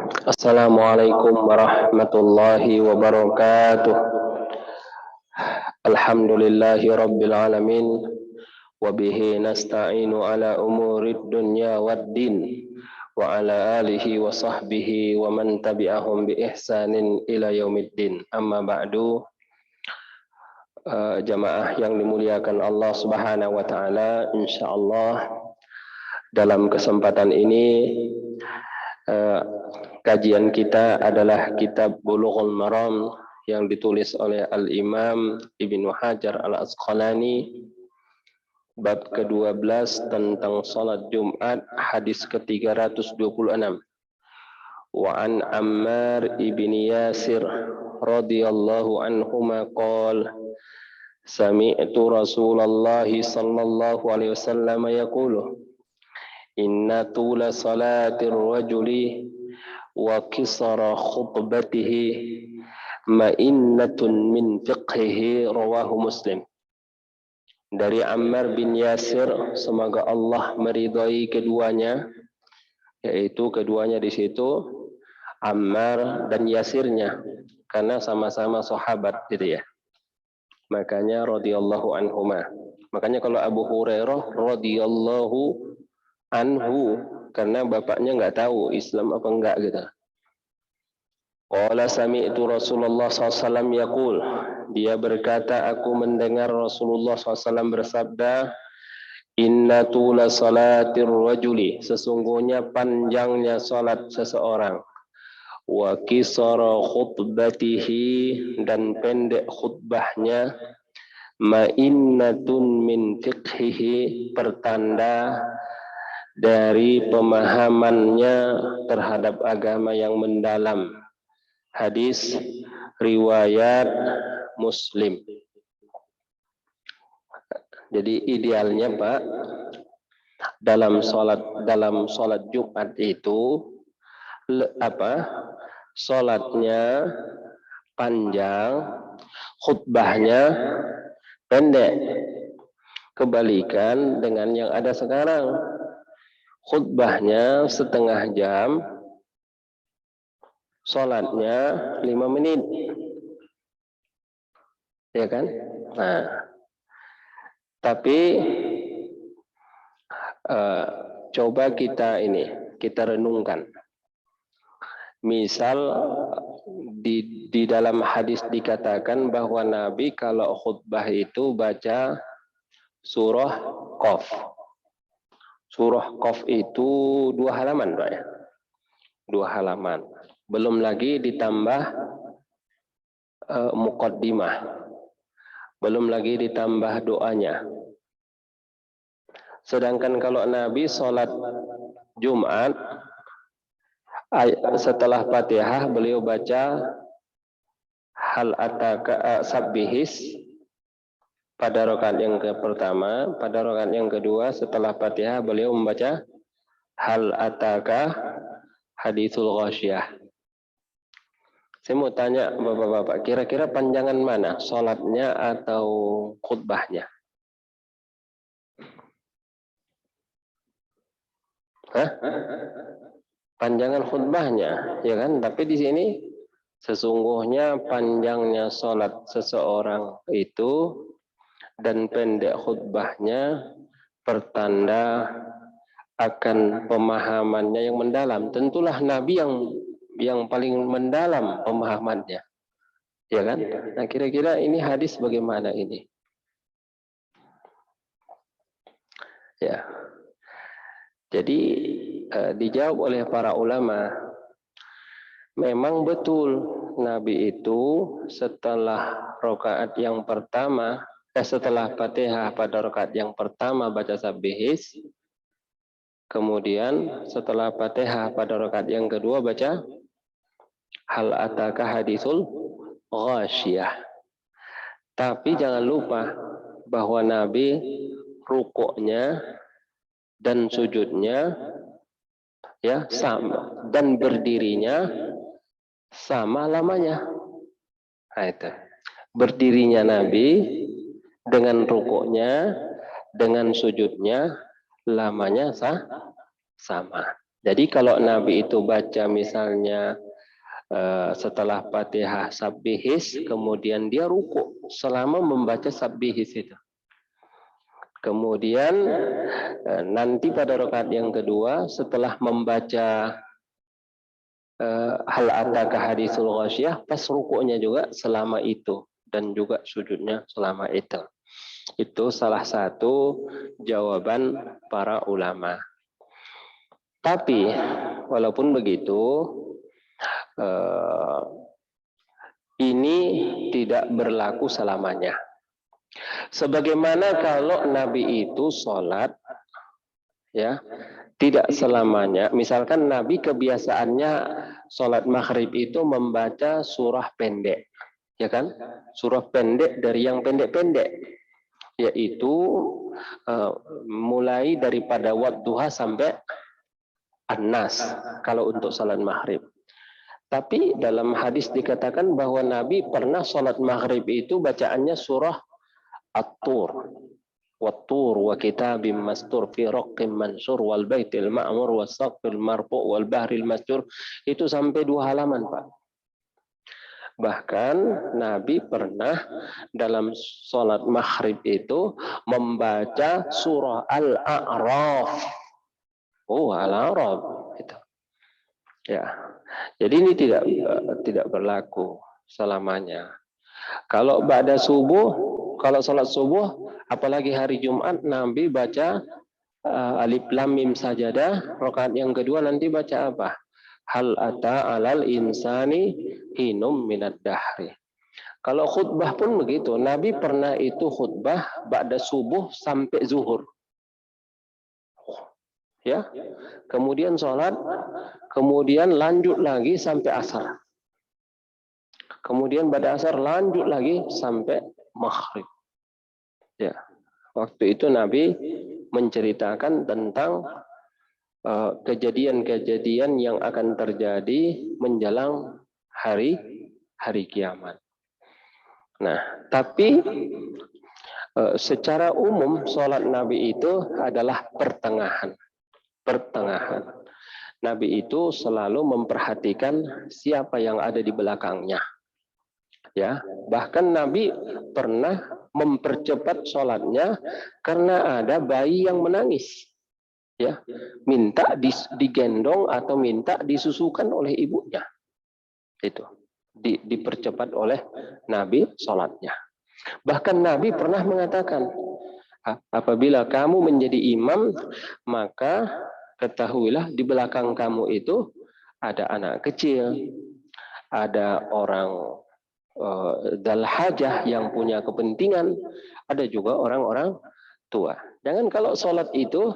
Assalamualaikum warahmatullahi wabarakatuh. Alhamdulillahi rabbil alamin. Wabihi nasta'inu ala umurid dunya waddin. Wa ala alihi wa sahbihi wa man tabi'ahum bi ihsanin ila yaumiddin. Amma ba'du. Jamaah yang dimuliakan Allah Subhanahu wa taala, insyaallah dalam kesempatan ini kajian kita adalah kitab Bulughul Maram yang ditulis oleh Al-Imam Ibnu Hajar Al-Asqalani, bab ke-12 tentang salat Jumat, hadis ke-326. Wa an Ammar ibni Yasir radhiyallahu anhuma qala sami'tu Rasulullah sallallahu alaihi wasallam yaqulu inna tula salatir rajuli wa kisara khutbatihi ma'innatun min fiqhihi, rawahu Muslim. Dari Ammar bin Yasir, semoga Allah meridhai keduanya, yaitu keduanya di situ Ammar dan Yasirnya, karena sama-sama sahabat gitu ya. Makanya radhiyallahu anhuma. Makanya kalau Abu Hurairah radhiyallahu anhu, karena bapaknya nggak tahu Islam apa enggak gitu. Qala sami'tu Rasulullah SAW yaqul, dia berkata, aku mendengar Rasulullah SAW bersabda, inna tula salatir rajuli, sesungguhnya panjangnya salat seseorang, wa kisara khutbatihi, dan pendek khutbahnya, ma'innatun min fiqhihi, pertanda dari pemahamannya terhadap agama yang mendalam. Hadis riwayat Muslim. Jadi idealnya Pak, dalam sholat Jumat itu sholatnya panjang, khutbahnya pendek. Kebalikan dengan yang ada sekarang, khutbahnya setengah jam, sholatnya 5 menit, ya kan? Nah, tapi coba kita renungkan. Misal di dalam hadis dikatakan bahwa Nabi kalau khutbah itu baca surah Qaf. Surah Qaf itu 2 halaman, Pak ya. 2 halaman. Belum lagi ditambah muqaddimah. Belum lagi ditambah doanya. Sedangkan kalau Nabi sholat Jumat, setelah Fatihah beliau baca hal ataka sabbihis pada rakaat yang pertama, pada rakaat yang kedua setelah Fatihah beliau membaca hal ataka haditsul ghasyiyah. Saya mau tanya Bapak-bapak, kira-kira panjangan mana? Sholatnya atau khutbahnya? Hah? Panjangan khutbahnya, ya kan? Tapi di sini sesungguhnya panjangnya sholat seseorang itu dan pendek khutbahnya pertanda akan pemahamannya yang mendalam. Tentulah Nabi yang paling mendalam pemahamannya, ya kan? Nah, kira-kira ini hadis bagaimana ini? Ya, jadi dijawab oleh para ulama, memang betul Nabi itu setelah rakaat yang pertama, setelah Fatihah pada rakaat yang pertama baca sabbihis, kemudian setelah Fatihah pada rakaat yang kedua baca hal ataka haditsul ghasyiyah. Tapi jangan lupa bahwa Nabi rukuknya dan sujudnya ya sama, dan berdirinya sama lamanya. Nah, itu. Berdirinya Nabi dengan rukuknya, dengan sujudnya lamanya sama. Jadi kalau Nabi itu baca misalnya setelah Fatihah Sabbihis, kemudian dia ruku selama membaca Sabbihis itu. Kemudian nanti pada rakaat yang kedua setelah membaca hal ataka hadisul ghasyiyah, pas rukunya juga selama itu dan juga sujudnya selama itu. Itu salah satu jawaban para ulama. Tapi walaupun begitu, ini tidak berlaku selamanya. Sebagaimana kalau Nabi itu sholat, ya, tidak selamanya. Misalkan Nabi kebiasaannya sholat maghrib itu membaca surah pendek, ya kan? Surah pendek dari yang pendek-pendek, yaitu mulai daripada wadduha sampai An-Nas kalau untuk sholat maghrib. Tapi dalam hadis dikatakan bahwa Nabi pernah sholat maghrib itu bacaannya surah At-Tur, Wat-Tur wa kitabim mastur fi raqqim mansur wal baitil ma'mur was saqfil marfu' wal bahril masjur. Itu sampai 2 halaman, Pak. Bahkan Nabi pernah dalam sholat maghrib itu membaca surah Al-A'raf. Oh, Al-A'raf itu. Ya. Jadi ini tidak berlaku selamanya. Kalau ba'da subuh, kalau sholat subuh, apalagi hari Jumat, Nabi baca alif lam mim sajadah. Rakaat yang kedua nanti baca apa? Hal ata alal insani hinum minad dahri. Kalau khutbah pun begitu. Nabi pernah itu khutbah ba'da subuh sampai zuhur. Ya, kemudian sholat, kemudian lanjut lagi sampai asar. Kemudian pada asar lanjut lagi sampai maghrib. Ya, waktu itu Nabi menceritakan tentang kejadian-kejadian yang akan terjadi menjelang hari kiamat. Nah, tapi secara umum sholat Nabi itu adalah pertengahan. Nabi itu selalu memperhatikan siapa yang ada di belakangnya. Ya, bahkan Nabi pernah mempercepat sholatnya karena ada bayi yang menangis. Ya, minta digendong atau minta disusukan oleh ibunya. Itu dipercepat oleh Nabi sholatnya. Bahkan Nabi pernah mengatakan, apabila kamu menjadi imam, maka ketahuilah di belakang kamu itu ada anak kecil, ada orang dal hajah yang punya kepentingan, ada juga orang-orang tua. Jangan kalau sholat itu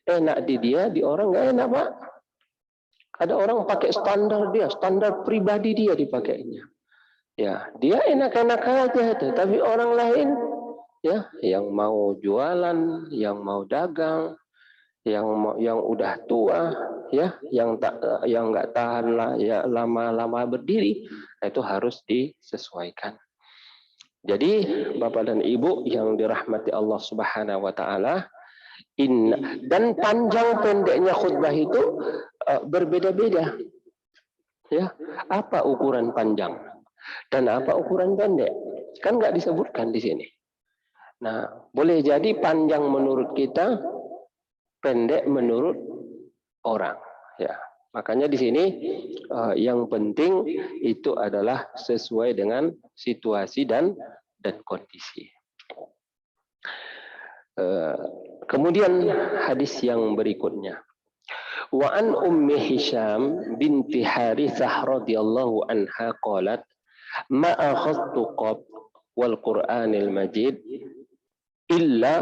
enak di dia, di orang nggak enak, Pak. Ada orang pakai standar pribadi dia dipakainya. Ya, dia enak-enak aja tuh, tapi orang lain ya yang mau jualan, yang mau dagang, yang udah tua, ya, yang nggak tahan lah, ya lama-lama berdiri, itu harus disesuaikan. Jadi Bapak dan Ibu yang dirahmati Allah Subhanahu wa taala, dan panjang pendeknya khutbah itu berbeda-beda. Ya, apa ukuran panjang dan apa ukuran pendek? Kan nggak disebutkan di sini. Nah, boleh jadi panjang menurut kita, pendek menurut orang. Ya, makanya di sini yang penting itu adalah sesuai dengan situasi dan kondisi. Kemudian hadis yang berikutnya. Wa an Ummi Hisham binti Harithah radhiyallahu anha qalat ma akhadtu qab wal Qur'anil Majid illa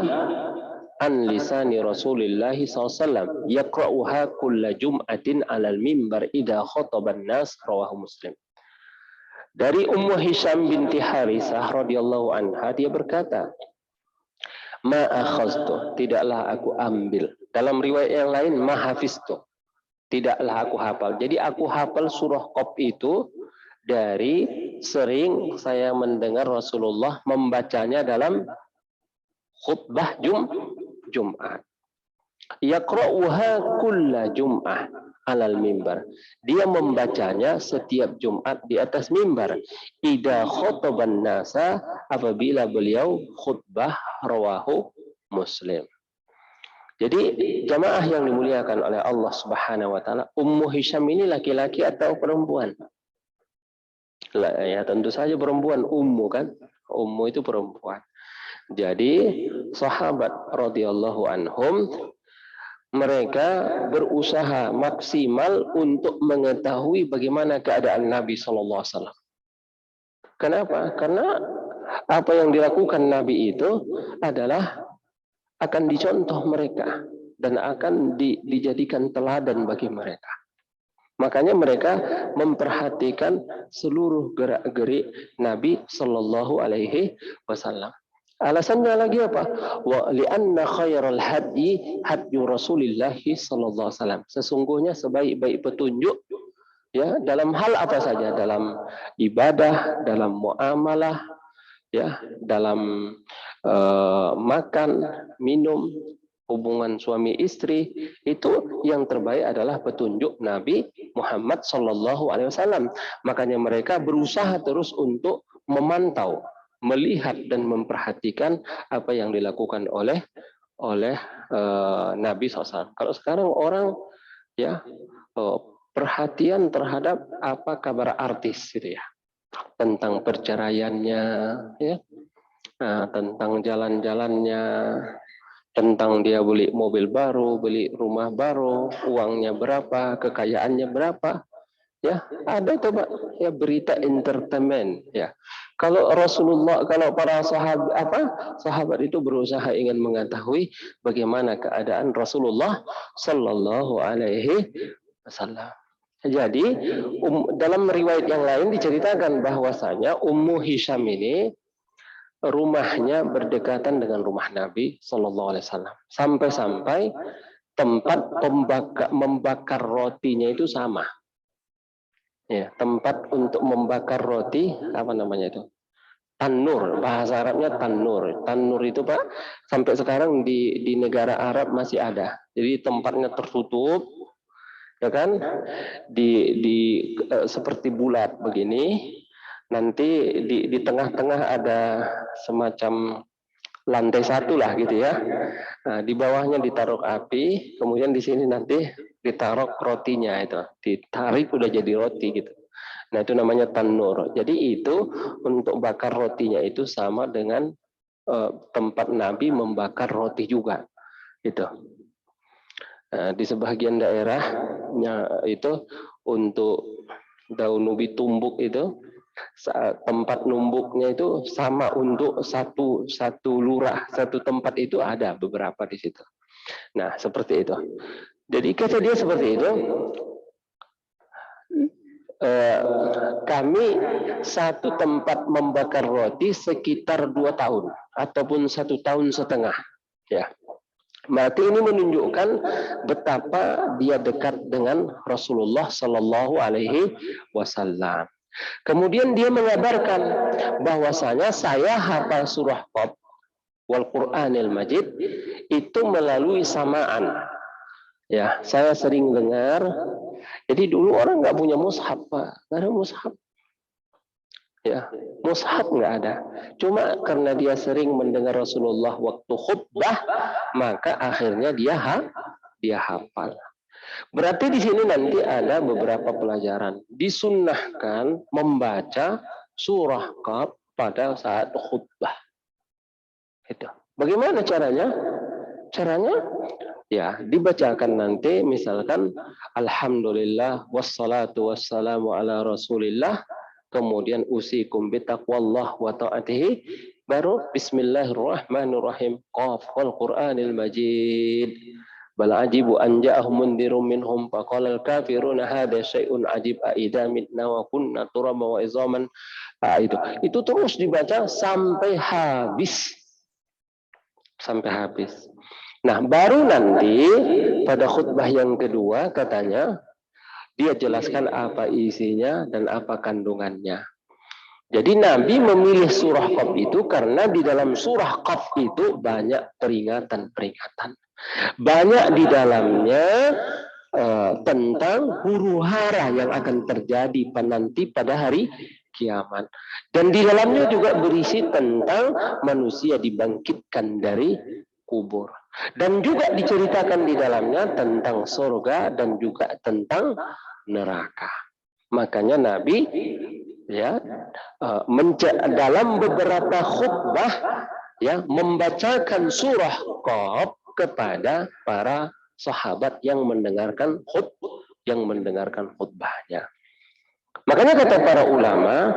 an lisani Rasulillah SAW yaqra'uha kulla jum'atin 'alal mimbar idza khataban nas, rawahu Muslim. Dari Ummu Hisham binti Harithah radhiyallahu anha, dia berkata, ma akhadtu, tidaklah aku ambil. Dalam riwayat yang lain ma hafiztu, tidaklah aku hafal. Jadi aku hafal surah Qaf itu dari sering saya mendengar Rasulullah membacanya dalam khutbah Jumat. Yaqra'uha kulla Jum'ah. alal mimbar. Dia membacanya setiap Jumat di atas mimbar. Idza khotoban nasa, apabila beliau khutbah, rawahu Muslim. Jadi jamaah yang dimuliakan oleh Allah Subhanahu wa taala, Ummu Hisham ini laki-laki atau perempuan? Ya tentu saja perempuan, Ummu kan. Ummu itu perempuan. Jadi sahabat radhiyallahu anhum mereka berusaha maksimal untuk mengetahui bagaimana keadaan Nabi sallallahu alaihi wasallam. Kenapa? Karena apa yang dilakukan Nabi itu adalah akan dicontoh mereka dan akan dijadikan teladan bagi mereka. Makanya mereka memperhatikan seluruh gerak-gerik Nabi Sallallahu Alaihi Wasallam. Alasannya lagi apa? Wa li'anna khairal hadyi hadyu Rasulillah sallallahu alaihi wasallam. Sesungguhnya sebaik-baik petunjuk ya dalam hal apa saja, dalam ibadah, dalam muamalah, ya, dalam makan, minum, hubungan suami istri, itu yang terbaik adalah petunjuk Nabi Muhammad sallallahu alaihi wasallam. Makanya mereka berusaha terus untuk memantau, melihat dan memperhatikan apa yang dilakukan oleh Nabi SAW. Kalau sekarang orang ya perhatian terhadap apa kabar artis gitu ya, tentang perceraiannya, ya, tentang jalan-jalannya, tentang dia beli mobil baru, beli rumah baru, uangnya berapa, kekayaannya berapa. Ya, ada itu Pak, ya berita entertainment ya. Kalau Rasulullah, kalau para sahabat itu berusaha ingin mengetahui bagaimana keadaan Rasulullah sallallahu alaihi wasallam. Jadi dalam riwayat yang lain diceritakan bahwasanya Ummu Hisham ini rumahnya berdekatan dengan rumah Nabi sallallahu alaihi wasallam. Sampai-sampai tempat membakar rotinya itu sama. Ya, tempat untuk membakar roti, apa namanya itu? Tanur, bahasa Arabnya tanur. Tanur itu Pak, sampai sekarang di negara Arab masih ada. Jadi tempatnya tertutup, ya kan? Seperti bulat begini. Nanti di tengah-tengah ada semacam lantai satu lah gitu ya. Nah, di bawahnya ditaruh api, kemudian di sini nanti ditaruh rotinya itu, ditarik udah jadi roti gitu. Nah itu namanya tanur. Jadi itu untuk bakar rotinya itu sama dengan tempat Nabi membakar roti juga, gitu. Nah, di sebagian daerahnya itu untuk daun ubi tumbuk itu tempat numbuknya itu sama untuk satu lurah, satu tempat itu ada beberapa di situ. Nah seperti itu. Jadi kata dia seperti itu, kami satu tempat membakar roti sekitar 2 tahun ataupun 1,5 tahun. Ya, berarti ini menunjukkan betapa dia dekat dengan Rasulullah Sallallahu Alaihi Wasallam. Kemudian dia mengabarkan bahwasanya saya hafal surah Qaf wal Qur'anil Majid itu melalui samaan. Ya, saya sering dengar. Jadi dulu orang nggak punya mushaf, Pak. Nggak ada mushaf. Ya, mushaf nggak ada. Cuma karena dia sering mendengar Rasulullah waktu khutbah, maka akhirnya dia hafal. Berarti di sini nanti ada beberapa pelajaran. Disunnahkan membaca surah Qaf pada saat khutbah. Itu. Bagaimana caranya? Caranya ya dibacakan nanti misalkan alhamdulillah wassalatu wassalamu ala rasulillah, kemudian usikum bitaqwallah wa ta'atihi, baru bismillahirrahmanirrahim qaf wal qur'anil majid bal ajibu an ja'ahum mundirum minhum faqala al kafiruna hadza syai'un ajib aidza mitna wa kunna turaba wa izaman. Itu terus dibaca sampai habis. Nah, baru nanti pada khutbah yang kedua katanya dia jelaskan apa isinya dan apa kandungannya. Jadi Nabi memilih surah Qaf itu karena di dalam surah Qaf itu banyak peringatan-peringatan. Banyak di dalamnya tentang huru-hara yang akan terjadi nanti pada hari kiamat. Dan di dalamnya juga berisi tentang manusia dibangkitkan dari kubur. Dan juga diceritakan di dalamnya tentang surga dan juga tentang neraka. Makanya Nabi ya dalam beberapa khutbah ya membacakan surah Qaf kepada para sahabat yang mendengarkan khutbahnya. Makanya kata para ulama,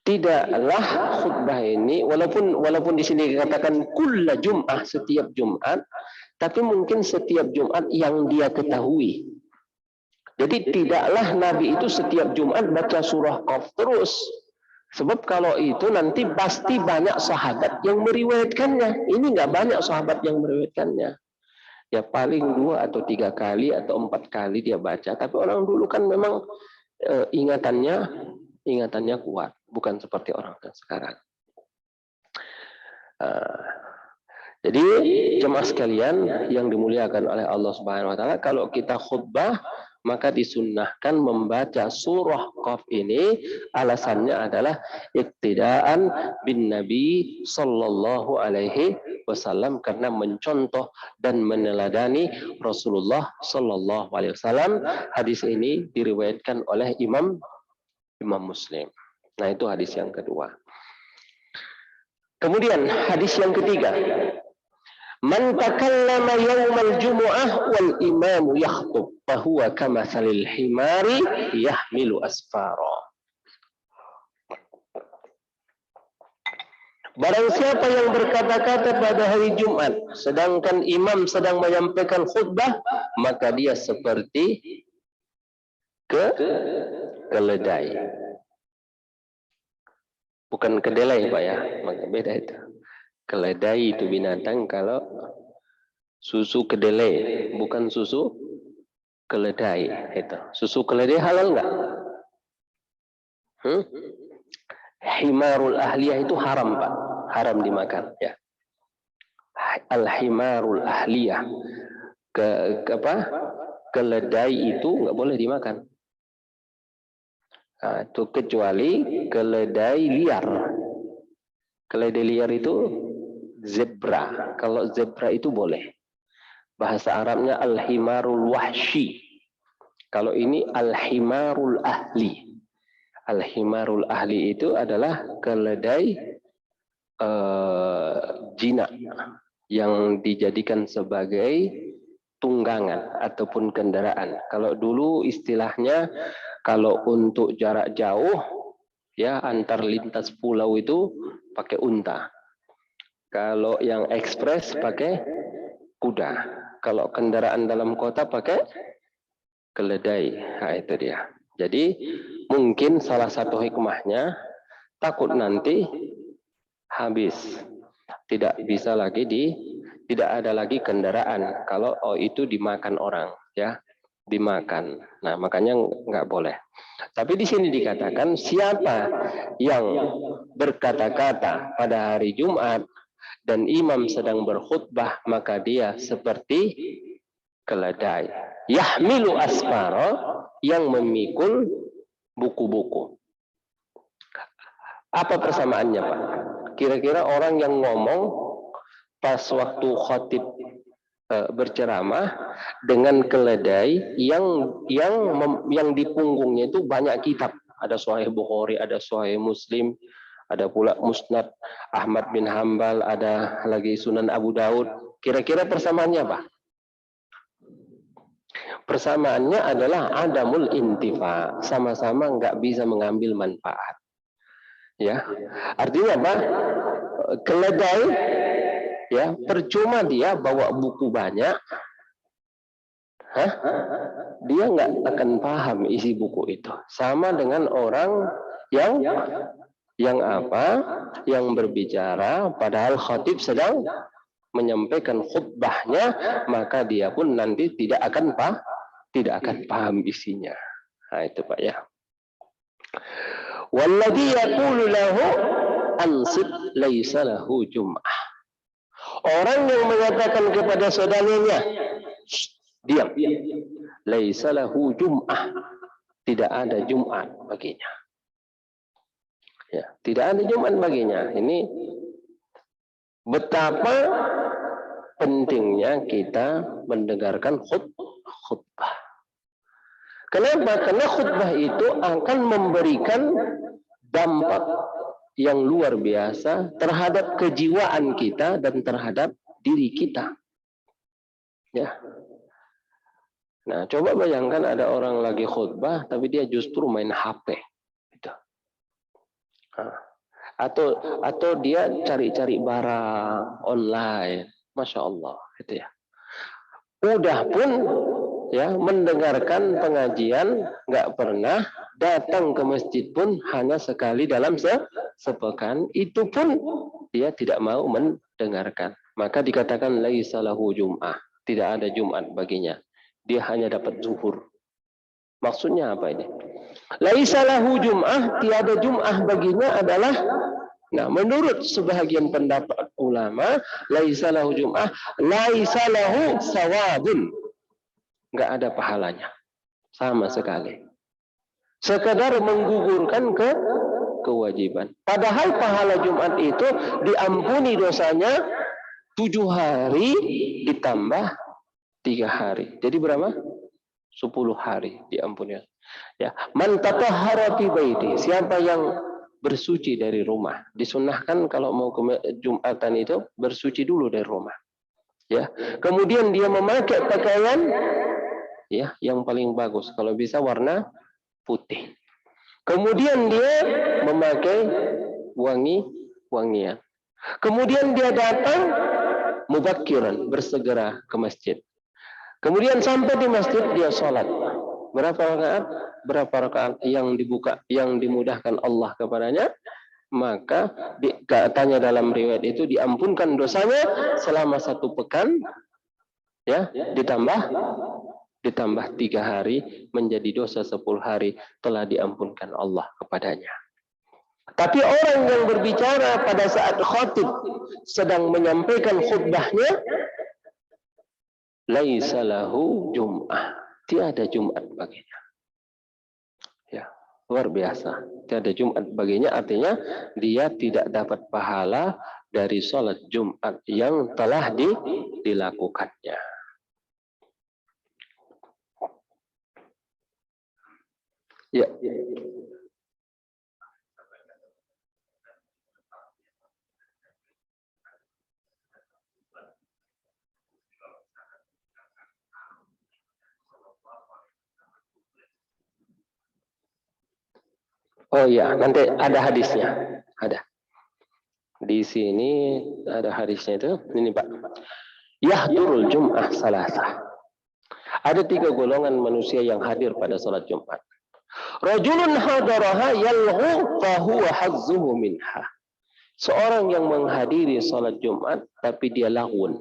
tidaklah khutbah ini, walaupun di sini dikatakan kulla Jum'ah, setiap Jumat, tapi mungkin setiap Jumat yang dia ketahui. Jadi tidaklah Nabi itu setiap Jumat baca surah Qaf terus. Sebab kalau itu nanti pasti banyak sahabat yang meriwayatkannya. Ini nggak banyak sahabat yang meriwayatkannya. Ya paling 2 atau 3 kali atau 4 kali dia baca. Tapi orang dulu kan memang ingatannya kuat. Bukan seperti orang sekarang. Jadi jemaah sekalian yang dimuliakan oleh Allah Subhanahu Wa Taala, kalau kita khutbah maka disunnahkan membaca surah Qaf ini. Alasannya adalah iktidaan bin Nabi Sallallahu Alaihi Wasallam, karena mencontoh dan meneladani Rasulullah Sallallahu Alaihi Wasallam. Hadis ini diriwayatkan oleh Imam Muslim. Nah, itu hadis yang kedua. Kemudian hadis yang ketiga, man takallama yaumal jumu'ah wal imamu yakhutub fahuwa kamathalil himari yahmilu asfara. Barang siapa yang berkata-kata pada hari Jumat sedangkan imam sedang menyampaikan khutbah, maka dia seperti keledai. Bukan kedelai, Pak ya, maka beda itu. Keledai itu binatang, kalau susu kedelai, bukan susu keledai. Itu. Susu keledai halal nggak? Himarul ahliyah itu haram, Pak. Haram dimakan. Ya. Al-himarul ahliyah. Keledai itu nggak boleh dimakan. Nah, itu kecuali keledai liar. Keledai liar itu zebra. Kalau zebra itu boleh. Bahasa Arabnya al-himarul wahshi. Kalau ini al-himarul ahli. Al-himarul ahli itu adalah keledai jinak yang dijadikan sebagai tunggangan ataupun kendaraan. Kalau dulu istilahnya, kalau untuk jarak jauh ya antar lintas pulau itu pakai unta. Kalau yang ekspres pakai kuda. Kalau kendaraan dalam kota pakai keledai. Nah, itu dia. Jadi mungkin salah satu hikmahnya takut nanti habis. Tidak bisa lagi tidak ada lagi kendaraan kalau itu dimakan orang, ya. Dimakan. Nah, makanya nggak boleh. Tapi di sini dikatakan siapa yang berkata-kata pada hari Jumat dan imam sedang berkhutbah, maka dia seperti keledai. Yahmilu asfara, yang memikul buku-buku. Apa persamaannya, Pak? Kira-kira orang yang ngomong pas waktu khatib berceramah dengan keledai yang di punggungnya itu banyak kitab. Ada Sahih Bukhari, ada Sahih Muslim, ada pula Musnad Ahmad bin Hambal, ada lagi Sunan Abu Daud. Kira-kira persamaannya apa? Persamaannya adalah adamul intifa, sama-sama nggak bisa mengambil manfaat. Ya, artinya apa? Keledai, ya, percuma dia bawa buku banyak, dia nggak akan paham isi buku itu. Sama dengan orang yang berbicara padahal khatib sedang menyampaikan khutbahnya, maka dia pun nanti tidak akan paham isinya. Nah, itu Pak ya. Walladhi yaqulu lahu ansit laisa lahu jum'ah. Orang yang mengatakan kepada saudaranya, diam. Laisa lahu jum'ah, tidak ada Jumat baginya. Ya, tidak ada Jumat baginya. Ini betapa pentingnya kita mendengarkan khutbah. Kenapa? Karena khutbah itu akan memberikan dampak yang luar biasa terhadap kejiwaan kita dan terhadap diri kita. Ya. Nah, coba bayangkan ada orang lagi khutbah tapi dia justru main HP. Gitu. Nah, atau dia cari-cari barang online, Masya Allah, gitu ya. Udah pun ya mendengarkan pengajian, nggak pernah datang ke masjid pun hanya sekali dalam sepekan, itu pun dia tidak mau mendengarkan. Maka dikatakan laisa lahu jum'ah, tidak ada Jumat baginya. Dia hanya dapat zuhur. Maksudnya apa ini? Laisa lahu jum'ah, tiada Jum'ah baginya adalah, nah menurut sebahagian pendapat ulama, laisa lahu jum'ah, laisa lahu sawabun. Enggak ada pahalanya sama sekali. Sekadar menggugurkan kewajiban. Padahal pahala Jumat itu diampuni dosanya 7 hari ditambah 3 hari. Jadi berapa? 10 hari diampuni. Ya, man tatahhara fi baiti, siapa yang bersuci dari rumah. Disunnahkan kalau mau ke Jumatan itu bersuci dulu dari rumah. Ya. Kemudian dia memakai pakaian ya yang paling bagus, kalau bisa warna putih. Kemudian dia memakai wangian. Kemudian dia datang mubakkiran, bersegera ke masjid. Kemudian sampai di masjid dia sholat. Berapa rakaat? Berapa rakaat yang dimudahkan Allah kepadanya? Maka katanya dalam riwayat itu diampunkan dosanya selama 1 pekan, ya, ditambah 3 hari menjadi dosa 10 hari telah diampunkan Allah kepadanya. Tapi orang yang berbicara pada saat khatib sedang menyampaikan khutbahnya, laisa lahu jum'ah, tiada Jumat baginya. Ya, luar biasa. Tiada Jumat baginya artinya dia tidak dapat pahala dari sholat Jumat yang telah dilakukannya. Ya. Oh ya, nanti ada hadisnya. Ada. Di sini ada hadisnya itu. Ini Pak. Yahdurul Jum'ah salasah. Ada 3 golongan manusia yang hadir pada salat Jumat. Rajulun hadaraha yalghu fahuwa hazzuhu minha. Seorang yang menghadiri salat Jumat tapi dia laghun.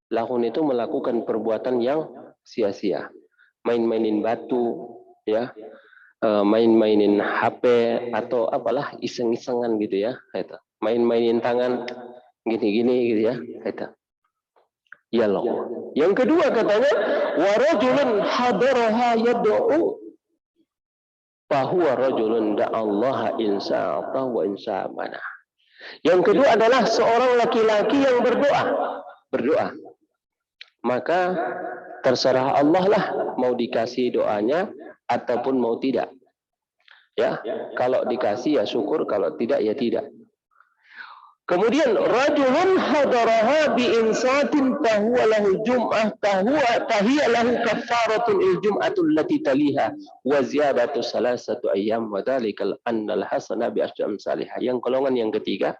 Laghun itu melakukan perbuatan yang sia-sia. Main-mainin batu, ya. Main-mainin HP atau apalah iseng-isengan gitu ya, itu. Main-mainin tangan gini-gini gitu ya, itu. Ya loh. Yang kedua katanya warajulun hadaraha yad'u fahuwa rajulun da'allaha insa'ata wa insa'amana. Yang kedua adalah seorang laki-laki yang berdoa. Maka terserah Allah lah mau dikasih doanya ataupun mau tidak. Ya, kalau dikasih ya syukur, kalau tidak ya tidak. Kemudian rajulun hadaraha bi insatin fahuwa lahu jum'ah tahiyya lahu kaffaratun il jum'atul lati taliha wa ziyadatu salasatu ayyam wa dzalikal annal hasana bi asyam salihah. Yang golongan yang ketiga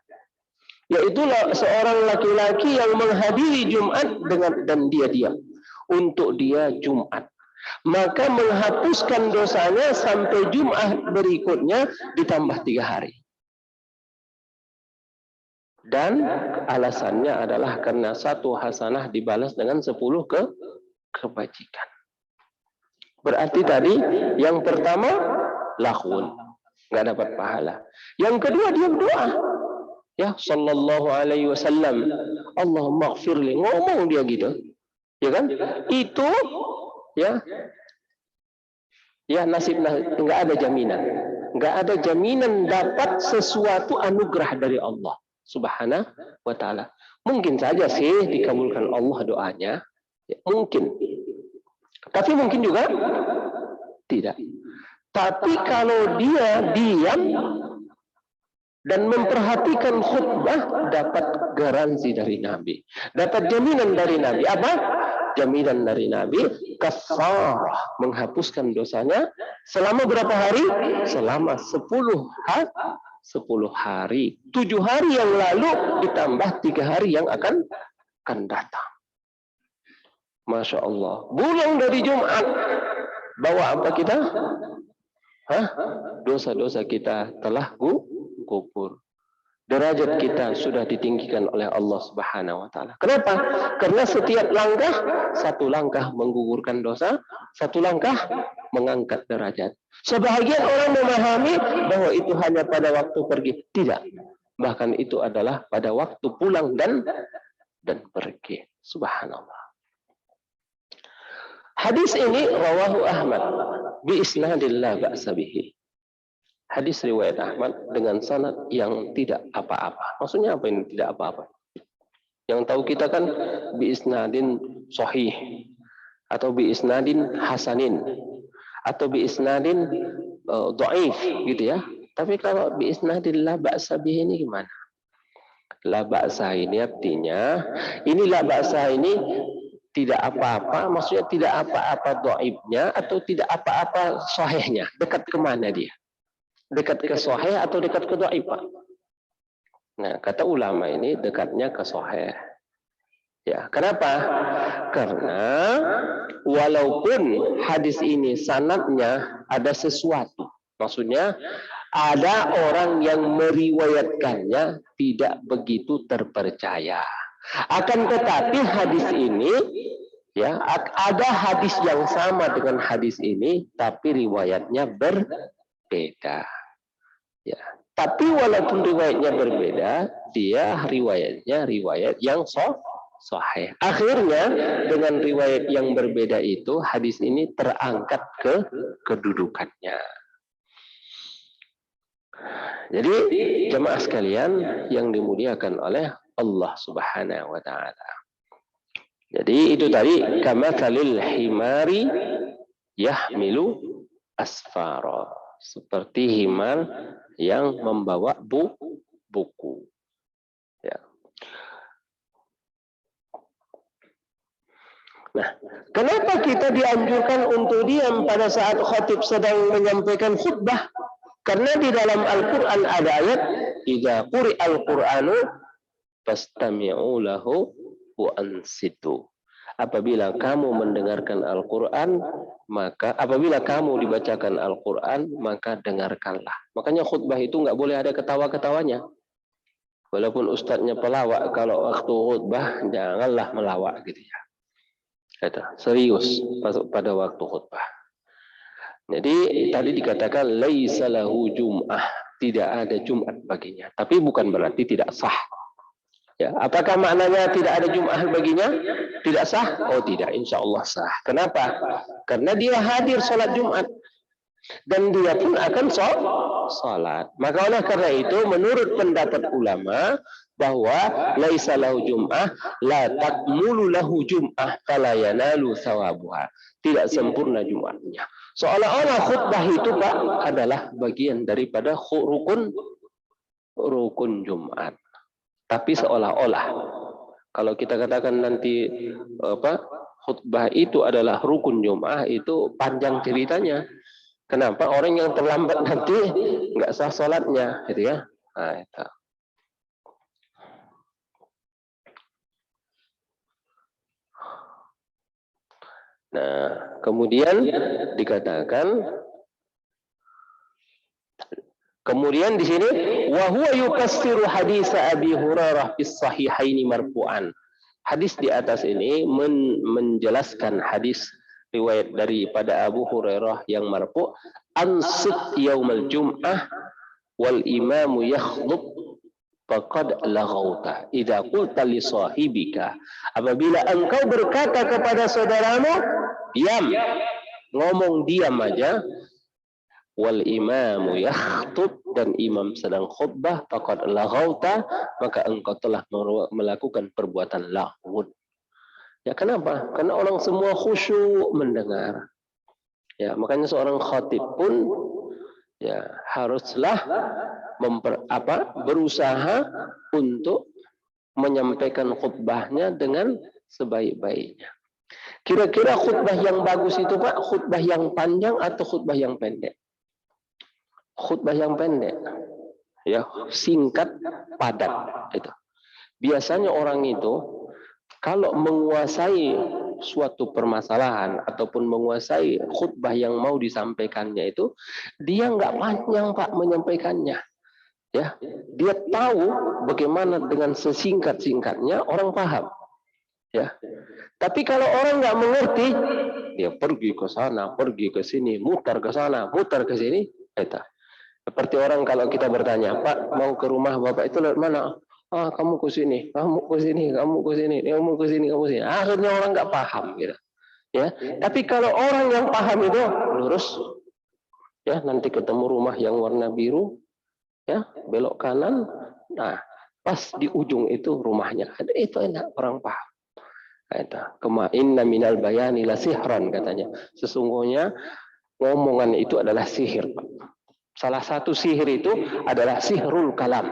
yaitu seorang laki-laki yang menghadiri Jumat dan dia diam. Untuk dia Jumat, maka menghapuskan dosanya sampai Jumat berikutnya ditambah 3 hari. Dan alasannya adalah karena 1 hasanah dibalas dengan 10 kebajikan. Berarti tadi yang pertama laghun, nggak dapat pahala. Yang kedua dia berdoa. Ya, sallallahu alaihi wasallam, Allahumma ighfirli, ngomong dia gitu. ya kan? Itu ya nasib nggak ada jaminan. Nggak ada jaminan dapat sesuatu anugerah dari Allah Subhanahu wa Ta'ala. Mungkin saja sih dikabulkan Allah doanya, ya, mungkin. Tapi mungkin juga tidak. Tapi kalau dia diam dan memperhatikan khutbah, dapat garansi dari Nabi, dapat jaminan dari Nabi. Apa? Jaminan dari Nabi, kafarah, menghapuskan dosanya selama berapa hari? Selama 10 hari. 7 hari yang lalu ditambah 3 hari yang akan datang. Masya Allah. Pulang dari Jumat, bawa apa kita? Dosa-dosa kita telah gugur. Derajat kita sudah ditinggikan oleh Allah Subhanahu wa Ta'ala. Kenapa? Karena setiap langkah, satu langkah menggugurkan dosa, satu langkah mengangkat derajat. Sebahagian orang memahami bahwa itu hanya pada waktu pergi. Tidak. Bahkan itu adalah pada waktu pulang dan pergi. Subhanallah. Hadis ini rawahu Ahmad bi isnadil la ba'sa bihi. Hadis riwayat Ahmad dengan sanad yang tidak apa-apa. Maksudnya apa ini tidak apa-apa? Yang tahu kita kan bi isnadin sahih atau bi isnadin hasanin atau bi isnadin dhaif gitu ya. Tapi kalau bi isnadin la ba'sa bihi ini gimana? La ba'sa ini artinya ini la ba'sa ini tidak apa-apa, maksudnya tidak apa-apa dhaifnya atau tidak apa-apa sahihnya. Dekat kemana dia? Dekat ke sahih atau dekat ke dhaif, Pak? Nah, kata ulama ini dekatnya ke sahih. Ya, kenapa? Karena walaupun hadis ini sanadnya ada sesuatu, maksudnya ada orang yang meriwayatkannya tidak begitu terpercaya. Akan tetapi hadis ini ya ada hadis yang sama dengan hadis ini tapi riwayatnya berbeda. Ya, tapi walaupun riwayatnya berbeda, dia riwayatnya riwayat yang sahih. Akhirnya dengan riwayat yang berbeda itu hadis ini terangkat ke kedudukannya. Jadi jemaah sekalian yang dimuliakan oleh Allah Subhanahu wa Ta'ala. Jadi itu tadi kamatsalil himari yahmilu asfara, seperti himar yang membawa buku. Ya. Nah, kenapa kita dianjurkan untuk diam pada saat khatib sedang menyampaikan khutbah? Karena di dalam Al-Quran ada ayat, "Idza quri'al Qur'anu fastami'u lahu wa ansitu." Apabila kamu mendengarkan Al-Quran, maka apabila kamu dibacakan Al-Quran, maka dengarkanlah. Makanya khutbah itu nggak boleh ada ketawa-ketawanya. Walaupun ustadznya pelawak, kalau waktu khutbah janganlah melawak gitu ya. Kata, serius pada waktu khutbah. Jadi tadi dikatakan laisa lahu jum'ah, tidak ada Jumat baginya. Tapi bukan berarti tidak sah. Ya, apakah maknanya tidak ada Jum'ah baginya? Tidak sah? Oh tidak, insya Allah sah. Kenapa? Karena dia hadir sholat Jumat. Dan dia pun akan sholat. Maka oleh karena itu, menurut pendapat ulama, bahwa laisa lahu Jum'ah, la takmulu lahu Jum'ah, fala yanalu sawabuha. Tidak sempurna Jumatnya. Seolah-olah khutbah itu, Pak, adalah bagian daripada rukun Jumat. Tapi seolah-olah kalau kita katakan nanti khutbah itu adalah rukun Jum'ah, itu panjang ceritanya. Kenapa orang yang terlambat nanti nggak sah sholatnya, gitu ya? Nah, itu. Nah, kemudian dikatakan. Kemudian di sini wa huwa yukassiru hadis Abi Hurairah fis sahihaini marfu'an. Hadis di atas ini menjelaskan hadis riwayat daripada Abu Hurairah yang marfu', ansit yaumal jum'ah wal imamu yakhdhub faqad laghauta. Idza qulta li sahibika, apabila engkau berkata kepada saudaramu, diam, ngomong diam aja, wal imamu yakhtub, dan imam sedang khutbah, faqad laghauta, maka engkau telah melakukan perbuatan laghut. Ya, kenapa? Karena orang semua khusyuk mendengar. Ya, makanya seorang khatib pun ya haruslah berusaha untuk menyampaikan khutbahnya dengan sebaik-baiknya. Kira-kira khutbah yang bagus itu Pak, khutbah yang panjang atau khutbah yang pendek? Khutbah yang pendek. Ya, singkat, padat itu. Biasanya orang itu kalau menguasai suatu permasalahan ataupun menguasai khutbah yang mau disampaikannya itu, dia nggak panjang Pak menyampaikannya. Ya, dia tahu bagaimana dengan sesingkat-singkatnya orang paham. Ya, tapi kalau orang nggak mengerti, dia pergi ke sana, pergi ke sini, mutar ke sana, mutar ke sini. Itu. Seperti orang kalau kita bertanya, Pak mau ke rumah Bapak itu lewat mana? Ah, kamu ke sini, kamu ke sini, kamu ke sini, kamu ke sini, kamu ke sini. Akhirnya orang nggak paham, gitu. Ya, tapi kalau orang yang paham itu lurus, ya nanti ketemu rumah yang warna biru, ya belok kanan, nah pas di ujung itu rumahnya. Ada itu enak orang paham. Kama inna minal bayani la sihran, katanya. Sesungguhnya ngomongan itu adalah sihir, Pak. Salah satu sihir itu adalah sihrul kalam,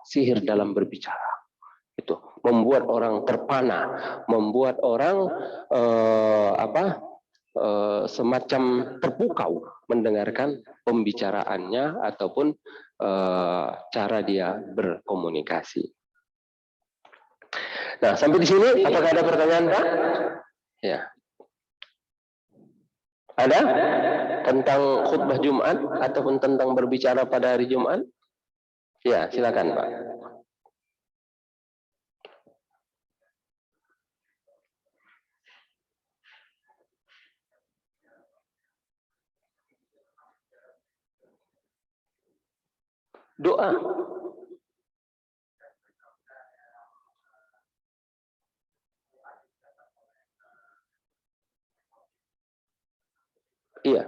sihir dalam berbicara. Itu membuat orang terpana, membuat orang semacam terpukau mendengarkan pembicaraannya ataupun cara dia berkomunikasi. Nah, sampai di sini apakah ada pertanyaan, Pak? Ya. Ada tentang khutbah Jumat ataupun tentang berbicara pada hari Jumat? Ya, silakan, Pak. Doa. Iya.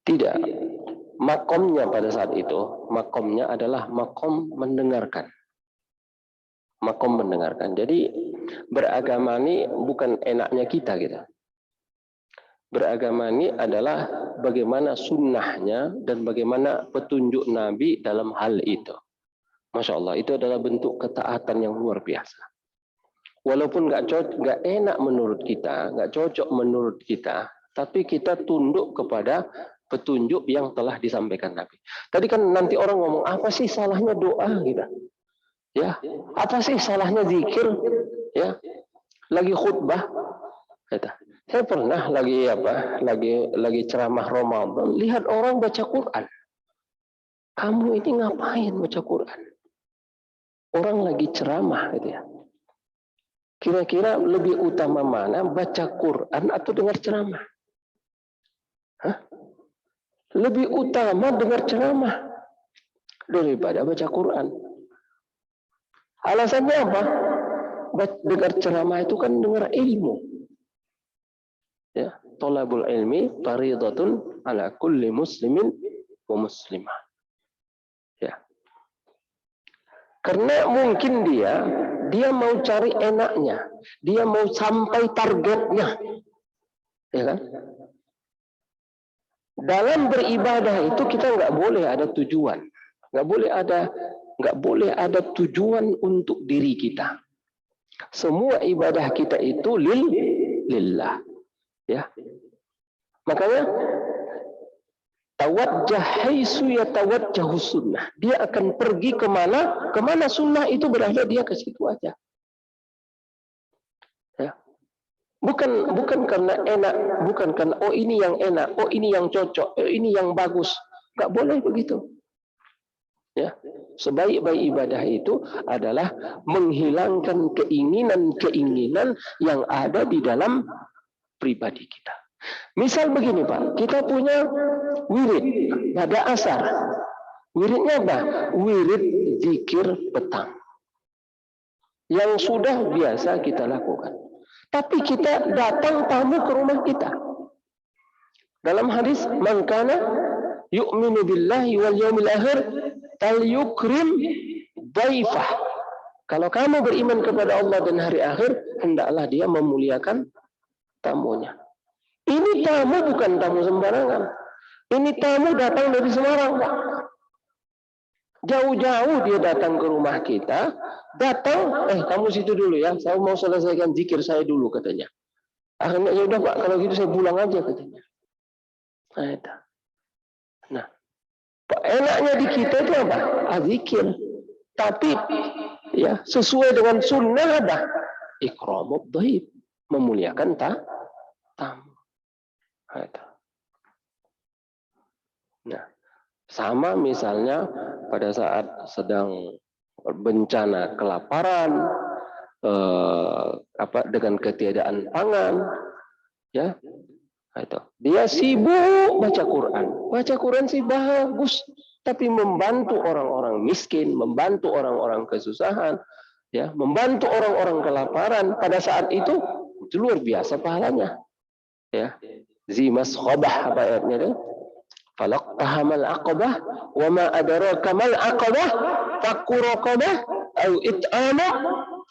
Tidak. Makomnya pada saat itu, makomnya adalah makom mendengarkan. Makom mendengarkan. Jadi beragama ini bukan enaknya kita gitu. Beragama ini adalah bagaimana sunnahnya dan bagaimana petunjuk Nabi dalam hal itu. Masya Allah, itu adalah bentuk ketaatan yang luar biasa. Walaupun nggak enak menurut kita, nggak cocok menurut kita, tapi kita tunduk kepada petunjuk yang telah disampaikan Nabi. Tadi kan nanti orang ngomong, apa sih salahnya doa gitu? Ya, apa sih salahnya zikir? Ya, lagi khutbah. Gitu. Saya pernah lagi ceramah Ramadan, lihat orang baca Quran. Kamu ini ngapain baca Quran? Orang lagi ceramah gitu ya. Kira-kira lebih utama mana, baca Quran atau dengar ceramah? Hah? Lebih utama dengar ceramah daripada baca Quran. Alasannya apa? Dengar ceramah itu kan dengar ilmu. Ya, thalabul ilmi fardhatun ala kulli muslimin wa muslimah. Ya. Karena mungkin dia mau cari enaknya, dia mau sampai targetnya. Ya kan? Dalam beribadah itu kita nggak boleh ada tujuan, nggak boleh ada tujuan untuk diri kita. Semua ibadah kita itu lillah, ya. Makanya tawajjah haitsu yatawajjahu sunnah. Dia akan pergi kemana sunnah itu berada, dia ke situ aja. Ya. Bukan karena enak, bukan karena oh ini yang enak, oh ini yang cocok, oh ini yang bagus. Nggak boleh begitu. Ya. Sebaik-baik ibadah itu adalah menghilangkan keinginan-keinginan yang ada di dalam pribadi kita. Misal begini Pak, kita punya wirid pada asar. Wiridnya apa? Wirid zikir petang. Yang sudah biasa kita lakukan. Tapi kita datang tamu ke rumah kita. Dalam hadis, man kana yu'minu billahi wal yawmil akhir falyukrim dhaifah. Kalau kamu beriman kepada Allah dan hari akhir, hendaklah dia memuliakan tamunya. Ini tamu bukan tamu sembarangan. Ini tamu datang dari Semarang, Pak. Jauh-jauh dia datang ke rumah kita. Datang, kamu situ dulu ya. Saya mau selesaikan zikir saya dulu, katanya. Akhirnya, ya udah Pak, kalau gitu saya pulang aja, katanya. Nah, enaknya di kita itu apa? Zikir. Tapi, ya sesuai dengan sunnah apa? Ikramud dhaif. Memuliakan tamu. Nah, sama misalnya pada saat sedang bencana kelaparan, dengan ketiadaan pangan, ya, dia sibuk baca Quran. Baca Quran sih bagus, tapi membantu orang-orang miskin, membantu orang-orang kesusahan, ya, membantu orang-orang kelaparan pada saat itu luar biasa pahalanya, ya. Zimas khobah apa ayatnya itu? Falaqtahamal aqabah wa ma adraka mal aqabah fakku raqabah au it'ama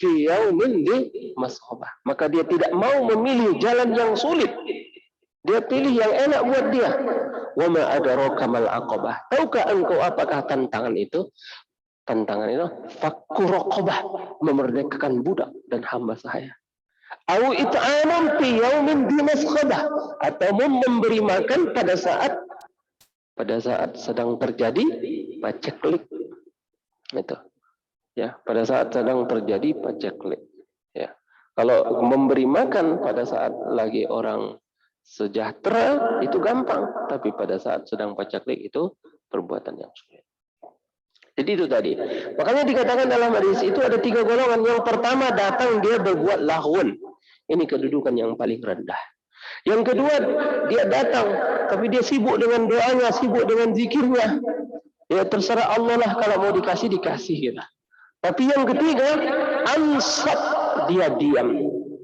fi yaumin dhi maskhobah. Maka dia tidak mau memilih jalan yang sulit. Dia pilih yang enak buat dia. Wa ma adraka mal aqabah. Tahukah engkau apakah tantangan itu? Tantangan itu fakku raqabah, memerdekakan budak dan hamba saya. Au it'amun fi yaumin dhi maskhobah, atau memberi makan pada saat sedang terjadi paceklik. Itu. Ya, pada saat sedang terjadi paceklik. Ya. Kalau memberi makan pada saat lagi orang sejahtera itu gampang, tapi pada saat sedang paceklik itu perbuatan yang sulit. Jadi itu tadi. Makanya dikatakan dalam hadis itu ada 3 golongan. Yang pertama datang dia berbuat lahun. Ini kedudukan yang paling rendah. Yang kedua, dia datang, tapi dia sibuk dengan doanya, sibuk dengan zikirnya. Ya terserah Allah lah, kalau mau dikasih, gitu. Tapi yang ketiga, ansat, dia diam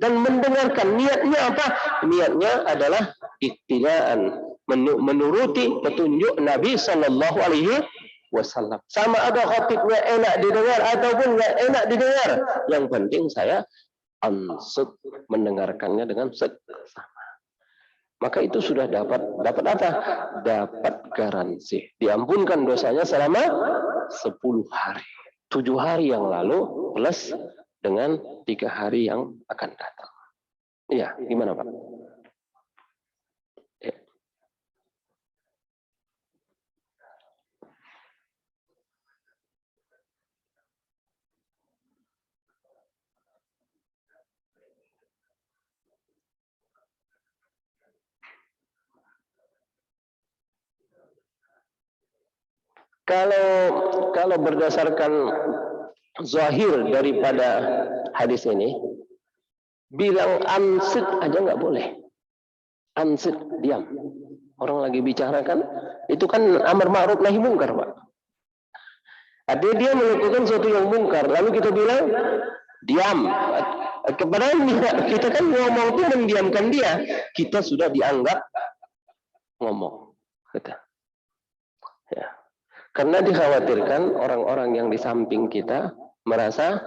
dan mendengarkan. Niatnya apa? Niatnya adalah ittiba'an, menuruti petunjuk Nabi Sallallahu Alaihi Wasallam. Sama ada khatibnya enak didengar ataupun nggak enak didengar. Yang penting saya ansat, mendengarkannya dengan seksama. Maka itu sudah dapat apa? Dapat garansi. Diampunkan dosanya selama 10 hari. 7 hari yang lalu plus dengan 3 hari yang akan datang. Iya, gimana Pak? Ya. Kalau berdasarkan zahir daripada hadis ini, bilang ansit aja nggak boleh. Ansit, diam. Orang lagi bicara kan, itu kan amar ma'ruf nahi mungkar, Pak. Ada dia melakukan sesuatu yang mungkar, lalu kita bilang diam. Kepada kita kan ngomong itu mendiamkan dia, kita sudah dianggap ngomong. Ya. Karena dikhawatirkan orang-orang yang di samping kita merasa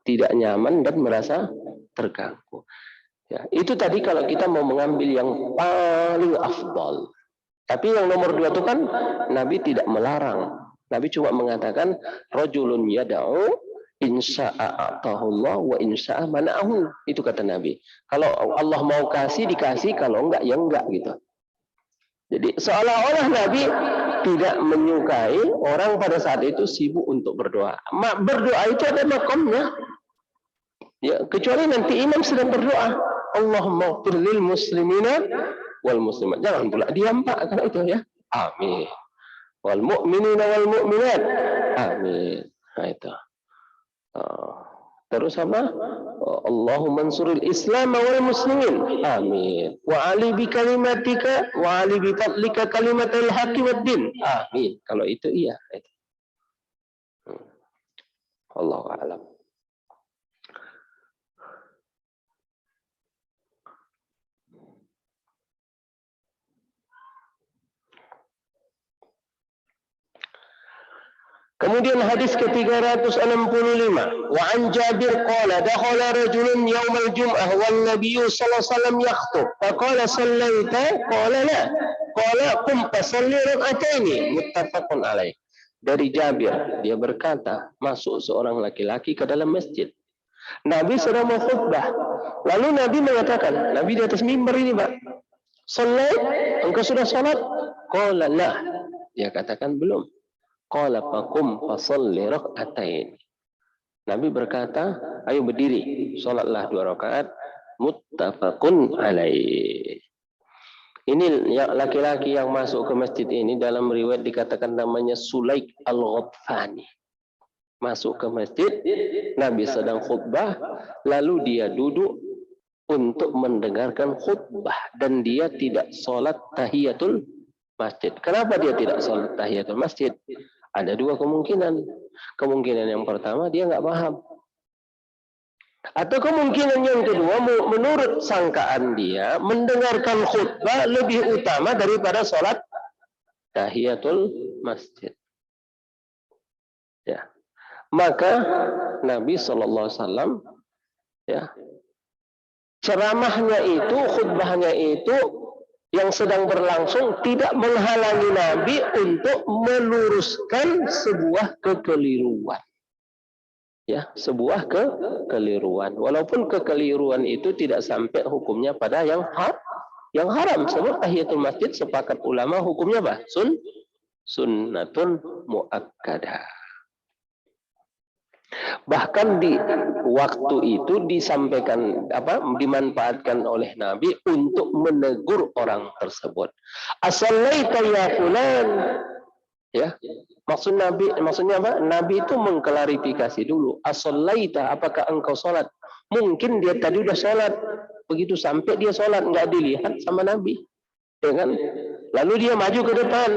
tidak nyaman dan merasa terganggu. Ya, itu tadi kalau kita mau mengambil yang paling afdal. Tapi yang nomor 2 itu kan Nabi tidak melarang. Nabi cuma mengatakan rajulun yad'u insya'a atahullah wa insya'a mana'ahu. Itu kata Nabi. Kalau Allah mau kasih dikasih, kalau enggak ya enggak gitu. Jadi seolah-olah Nabi tidak menyukai orang pada saat itu sibuk untuk berdoa. Berdoa itu ada makamnya. Ya, kecuali nanti imam sedang berdoa. Allahumma ighfir lil muslimina wal muslimat. Jangan pula diam Pak, karena itu ya. Amin. Wal mu'minina wal mu'minat Amin. Nah, itu. Terus apa? Allahumma ansuril Islam wal muslimin. Amin. Wa ali bi kalimatika wa ali bi fadlika kalimatul haqqi wad din. Amin. Kalau itu iya. Allahu a'lam. Kemudian hadis ke-365, wa an Jabir qala dakhala rajulun yaumal jum'ah wan nabiyyu sallallahu alaihi wasallam yakhthub faqala sallaita qala la qala qum fasalli rak'ataini muttafaqun alaih. Dari Jabir, dia berkata, masuk seorang laki-laki ke dalam masjid. Nabi sedang mengkhutbah. Lalu Nabi mengatakan, Nabi di atas mimbar ini, Pak. Salat, engkau sudah salat? Qala la. Dia katakan belum. Qala faqum fasalli rak'atain. Nabi berkata, ayo berdiri, salatlah 2 rakaat, muttafaqun alaih. Ini laki-laki yang masuk ke masjid ini dalam riwayat dikatakan namanya Sulaik al-Ghatfani. Masuk ke masjid, Nabi sedang khutbah, lalu dia duduk untuk mendengarkan khutbah dan dia tidak salat tahiyatul masjid. Kenapa dia tidak salat tahiyatul masjid? Ada 2 kemungkinan. Kemungkinan yang pertama dia nggak paham. Atau kemungkinan yang kedua, menurut sangkaan dia, mendengarkan khutbah lebih utama daripada salat tahiyatul masjid. Ya. Maka Nabi SAW, ya, ceramahnya itu, khutbahnya itu yang sedang berlangsung tidak menghalangi Nabi untuk meluruskan sebuah kekeliruan. Ya, sebuah kekeliruan. Walaupun kekeliruan itu tidak sampai hukumnya pada yang haram. Sebab tahiyatul masjid sepakat ulama hukumnya apa? Sunnatun muakkadah. Bahkan di waktu itu disampaikan dimanfaatkan oleh Nabi untuk menegur orang tersebut. Asallaita ya fulan. Ya. Maksudnya apa? Nabi itu mengklarifikasi dulu. Asallaita, apakah engkau salat? Mungkin dia tadi udah salat. Begitu sampai dia salat enggak dilihat sama Nabi. Ya kan? Lalu dia maju ke depan.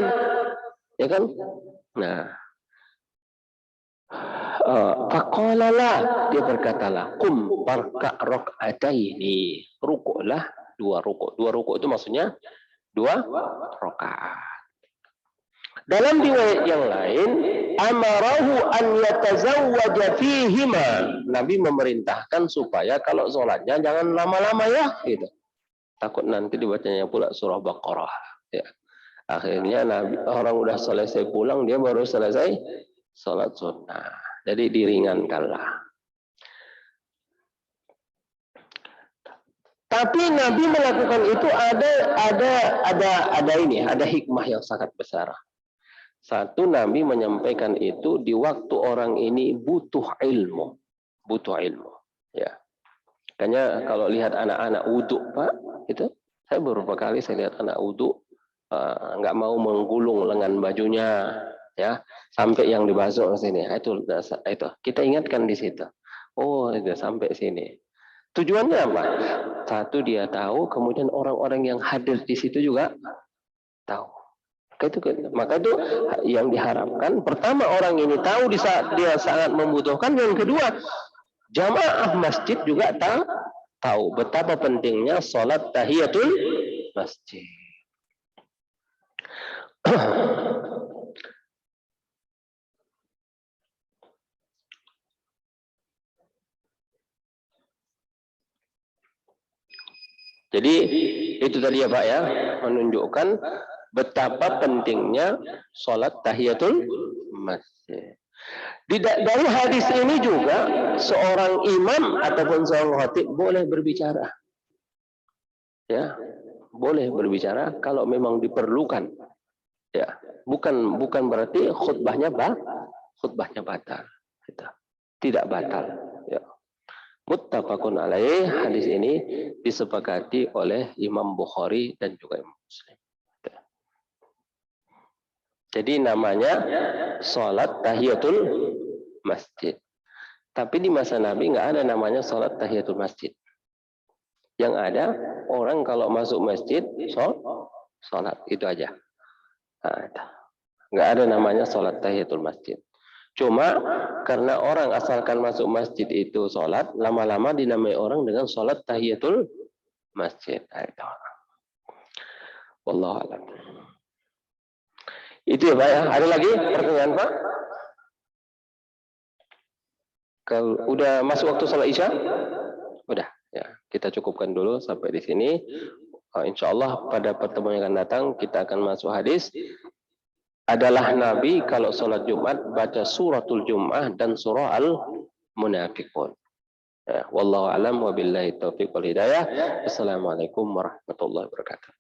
Ya kan? Nah, faqalalah, dia berkatalah, qum farka' rak'ataini. Rukuklah 2 rukuk. 2 rukuk itu maksudnya 2 rakaat. Dalam riwayat yang lain, amarahu an yatazawwaja fihima. Nabi memerintahkan supaya kalau sholatnya jangan lama-lama ya, gitu. Takut nanti dibacanya pula surah Baqarah. Ya. Akhirnya Nabi, orang udah selesai pulang, dia baru selesai sholat sunnah. Jadi diringankanlah. Tapi Nabi melakukan itu ada hikmah yang sangat besar. Satu, Nabi menyampaikan itu di waktu orang ini butuh ilmu. Ya. Makanya kalau lihat anak-anak wudhu, Pak, itu saya beberapa kali saya lihat anak wudhu nggak mau menggulung lengan bajunya, ya, sampai yang dibasuh ke sini. Itu kita ingatkan di situ. Oh, itu sampai sini. Tujuannya apa? Satu, dia tahu, kemudian orang-orang yang hadir di situ juga tahu. Maka itu yang diharapkan. Pertama, orang ini tahu di saat dia sangat membutuhkan. Yang kedua, jamaah masjid juga tahu betapa pentingnya sholat tahiyatul masjid. Jadi itu tadi ya Pak ya, menunjukkan betapa pentingnya sholat tahiyatul masjid. Dari hadis ini juga seorang imam ataupun seorang khatib boleh berbicara. Ya, boleh berbicara kalau memang diperlukan. Ya, bukan berarti khutbahnya batal. Tidak batal. Ya. Muttafaqun alaih, hadis ini disepakati oleh Imam Bukhari dan juga Imam Muslim. Jadi namanya sholat tahiyatul masjid. Tapi di masa Nabi nggak ada namanya sholat tahiyatul masjid. Yang ada orang kalau masuk masjid sholat itu aja. Nah, nggak ada namanya sholat tahiyatul masjid. Cuma karena orang asalkan masuk masjid itu sholat, lama-lama dinamai orang dengan sholat tahiyatul masjid. Wallahu a'lam. Itu ya Pak ya. Ada lagi pertanyaan Pak? Kalau udah masuk waktu sholat isya? Udah. Ya, kita cukupkan dulu sampai di sini. Insya Allah pada pertemuan yang akan datang kita akan masuk hadis. Adalah Nabi kalau sholat Jumat baca suratul Jum'ah dan surah Al-Munafiqun. Ya, wallahu a'lam wa billahi taufiq wal hidayah. Assalamualaikum warahmatullahi wabarakatuh.